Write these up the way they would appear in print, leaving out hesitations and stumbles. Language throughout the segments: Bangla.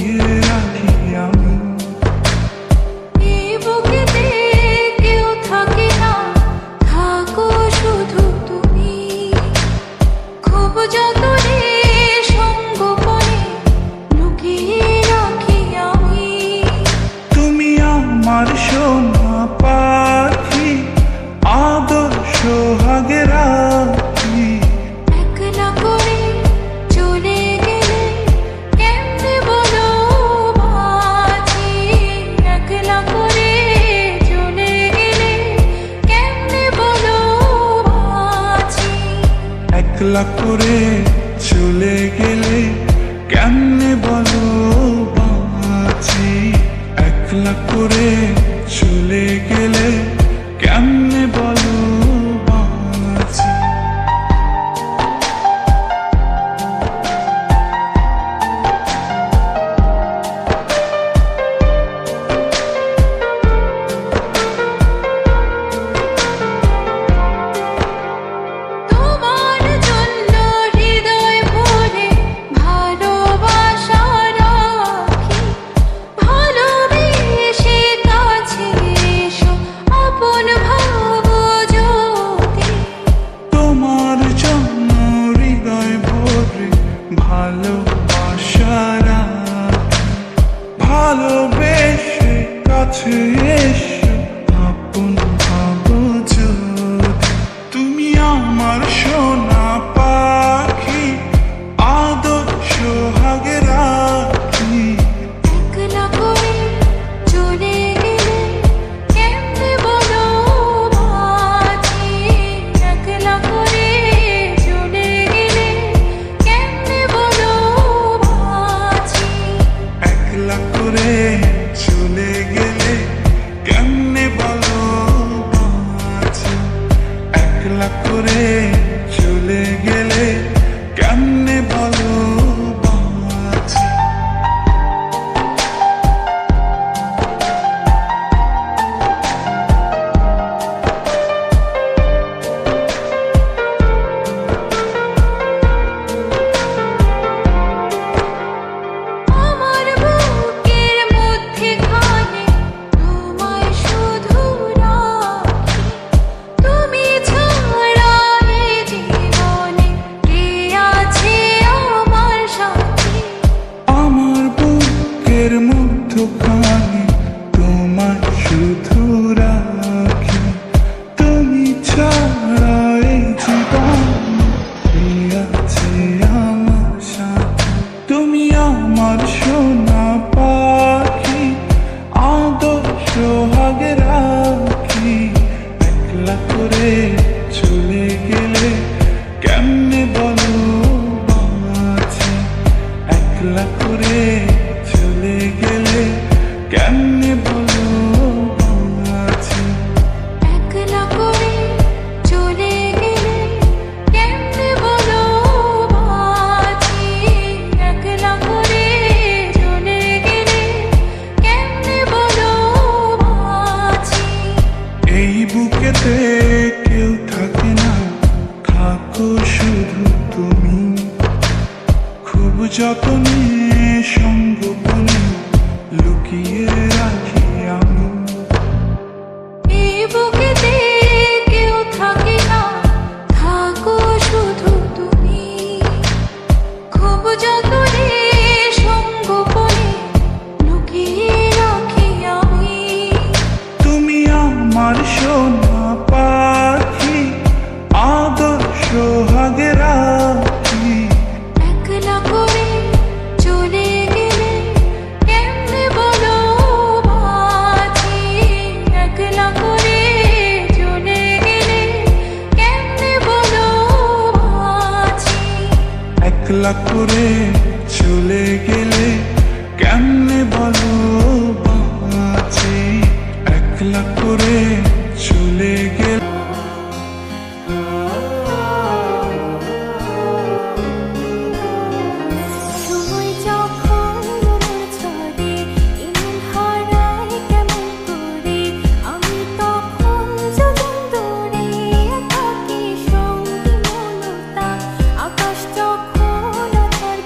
লুকিয়ে রাখি আমি। এই বুকেতে কেউ থাকে না, থাকো শুধু তুমি। খুব যতনে সঙ্গোপনে লুকিয়ে রাখি আমি। তুমি আমার সোনা পাখি, আদর সোহাগে রাখি। একলা করে চলে গেলে কেমনে বলো বাঁচি। একলা করে চলে গেলে কেমনে বলো বাঁচি। একলা করে চলে গেলে কেমনে বলো বাঁচি। একলা করে চলে গেলে কেমনে বলো বাঁচি। তোমার জন্য হৃদয় ভরে ভালোবাসা রাখি। ভালোবেসে কাছে এসো, আপন ভাবো যদি। তোমার জন্য হৃদয় ভরে ভালোবাসা রাখি। ভালোবেসে কাছে এসো, আপন ভাবো যদি। তুমি আমার সোনা পাখি, আদর সোহাগে রাখি। একলা করে চলে গেলে কেমনে বলো বাঁচি। একলা করে চলে গেলে কেমনে বলো বাঁচি। একলা করে চলে গেলে কেমনে বলো বাঁচি। একলা করে চলে গেলে কেমনে বলো বাঁচি। আমার বুকের মধ্যেখানে তোমায় শুধু রাখি। তুমি ছাড়া এই জীবনে কে আছে আমার সাথী। আমার বুকের মধ্যখানে তোমায় শুধু রাখি। তুমি ছাড়া এই জীবনে কে আছে আমার সাথে। তুমি আমার সোনা পাখি, আদর সোহাগে রাখি। একলা করে চলে গেলে কেমনে বলো বাঁচি। একলা করে চলে গেলে কেমনে বলো বাঁচি। একলা করে চলে গেলে কেমনে বলো বাঁচি। একলা করে চলে গেলে কেমনে বলো বাঁচি। এই বুকেতে কেউ থাকে না, থাকো শুধু তুমি। খুব যতনে সঙ্গোপনে লুকিয়ে রাখি আমি। এই বুকেতে কেউ থাকে না, থাকো শুধু তুমি। খুব যতনে সঙ্গোপনে লুকিয়ে রাখি আমি। তুমি আমার সোনা পাখি, আদর সোহাগে রাখি। একলা করে চলে গেলে কেমনে বলো বাঁচি। একলা করে চলে গেলে কেমনে বলো বাঁচি। একলা করে চলে গেলে কেমনে বলো বাঁচি। একলা করে চলে গেলে সময় যখন মনের ছড়ে ইমন হারায় কেমন করে। আমি তখন যখন দূরে থাকি সঙ্গী মমতা। আকাশ যখন আধার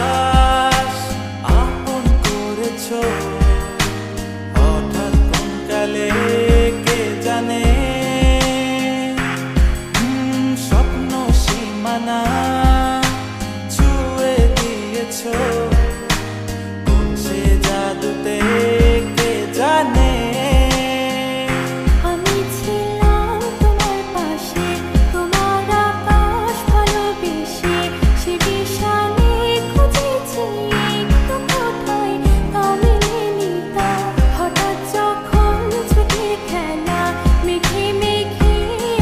বাতাস আপন করেছো হঠাৎ কোন কালে কে জানে স্বপ্ন সীমানা ছুঁয়ে দিয়েছো কোন সে জাদুতে কে জানে আমি ছিলাম তোমার পাশে, তোমার আকাশ ভালোবেসে, সে বিশালে খুঁজেছি একটু কোথায় আমি নিতা। হঠাৎ যখন ছুটির খেলা, মেঘে মেঘে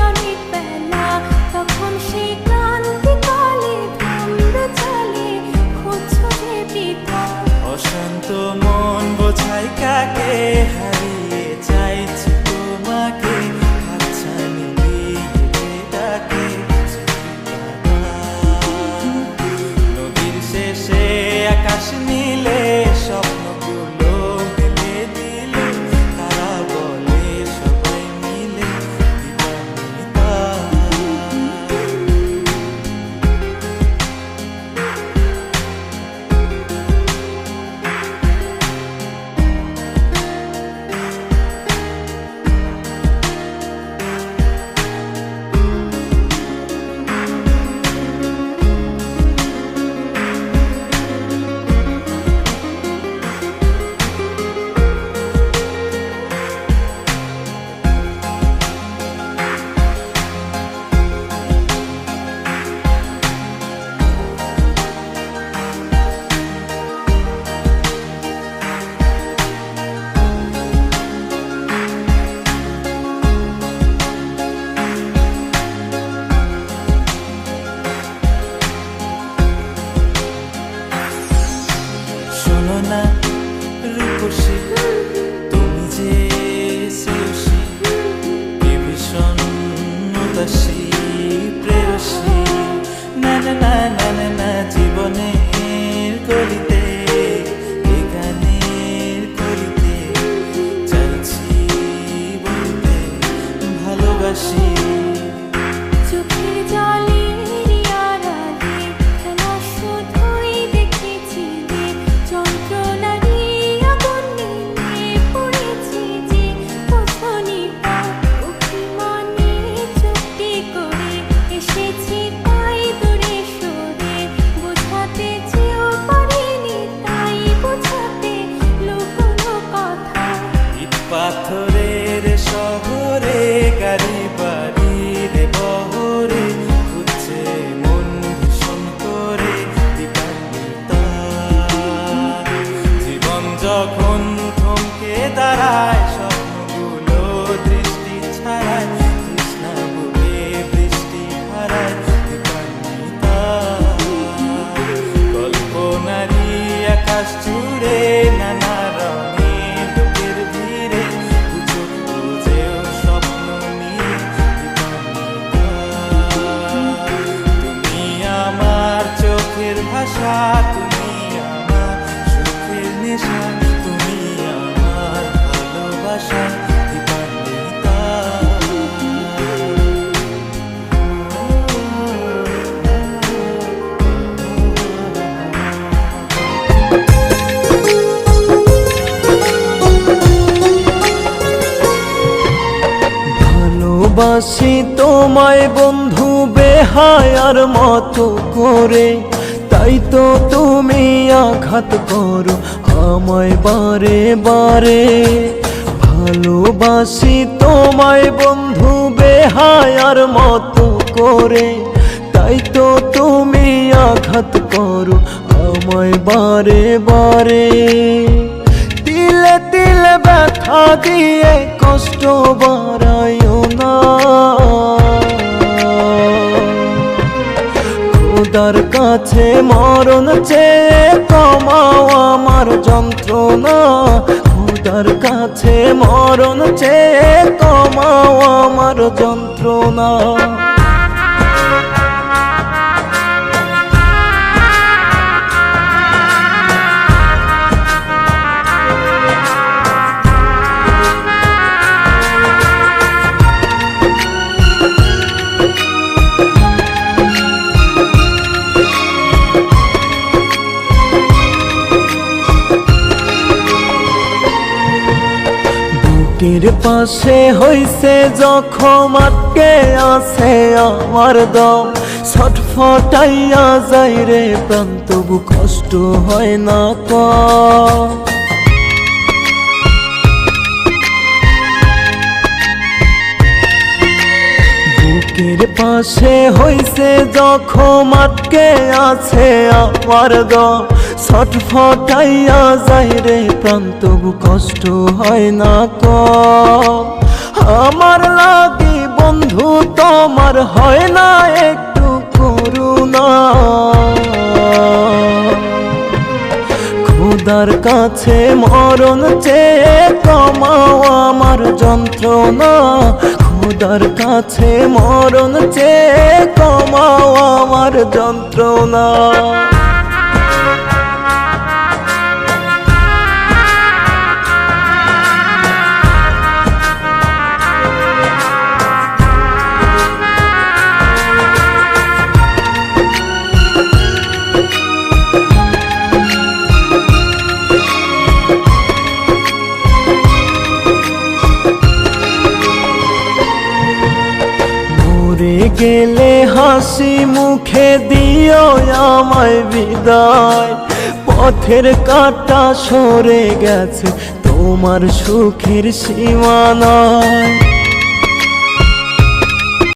অনেক বেলা, তখন সে ক্রান্তিকালে ধুম্র চলে খুঁজছো যে পিতা। অশান্ত মন বোঝাই কাকে হারিয়ে চাইছি তোমাকে হাতছানি দিয়ে ডাকে নদীর শেষে আকাশ নীলে স্বপ্নগুলো মেলে দিল তারা বলে সবাই মিলে দিবানিতা শোনো না রূপসী তুমি যে শ্রেয়সী কে ভীষণ উদাসী প্রেয়সী না না না না না না জীবনের কলিতে এ গানের কলিতে চাইছি বলতে ভালোবাসি চোখের জলের আড়ালে খেলা শুধুই দেখেছি যে যন্ত্রণারই আগুন নিয়ে পড়েছি যে বোঝনি তা অভিমানে চুক্তি করে এসেছি তাই দূরে সরে বোঝাতে চেয়েও পারিনি তাই বোঝাতে লুকোনো কথা ইট পাথরের শহরে গাড়ি বাড়ির বহরে খুঁজছে মন ভীষণ করে দিবানিতা জীবন যখন থমকে দাঁড়ায় স্বপ্নগুলো দৃষ্টি ছাড়ায় তৃষ্ণা বুকে বৃষ্টি হারায় দিবানিতা কল্পনারি আকাশ জুড়ে নানা রঙে লোকের ভিড়ে বুঝো বুঝেও স্বপ্ন নিয়ে দিবানিতা তুমি আমার চোখের ভাষা তুমি আমার সুখের নেশা তুমি আমার ভালোবাসা দিবানিতা ভালোবাসি তোমায় বন্ধু বেহায়ার মতো করে তাই তো তুমি আঘাত করো আমায় বারে বারে ভালোবাসি তোমায় বন্ধু বেহায়ার মতো করে তাই তো তুমি আঘাত করো আমায় বারে বারে তিলে তিলে ব্যথা দিয়ে কষ্ট বাড়াইও না খোদার কাছে মরণ চেয়ে কমাও আমার যন্ত্রণা খোদার কাছে মরণ চেয়ে কমাও আমার যন্ত্রণা বুকের পাশে হইছে জখম আটকে আছে আমার দম ছটফটাইয়া যাই রে প্রাণ তবু কষ্ট হয় না কম বুকের পাশে হইছে জখম আটকে আছে আমার দম ছটফটাইয়া যাই রে প্রাণ তবু কষ্ট হয় না কম আমার লাগি বন্ধু তোমার হয় না একটু করুণা খোদার কাছে মরণ চেয়ে কমাও আমার যন্ত্রণা খোদার কাছে মরণ চেয়ে কমাও আমার যন্ত্রণা মরে গেলে হাসি মুখে দিও আমায় বিদায় পথের কাঁটা সরে গেছে তোমার সুখের সীমানায়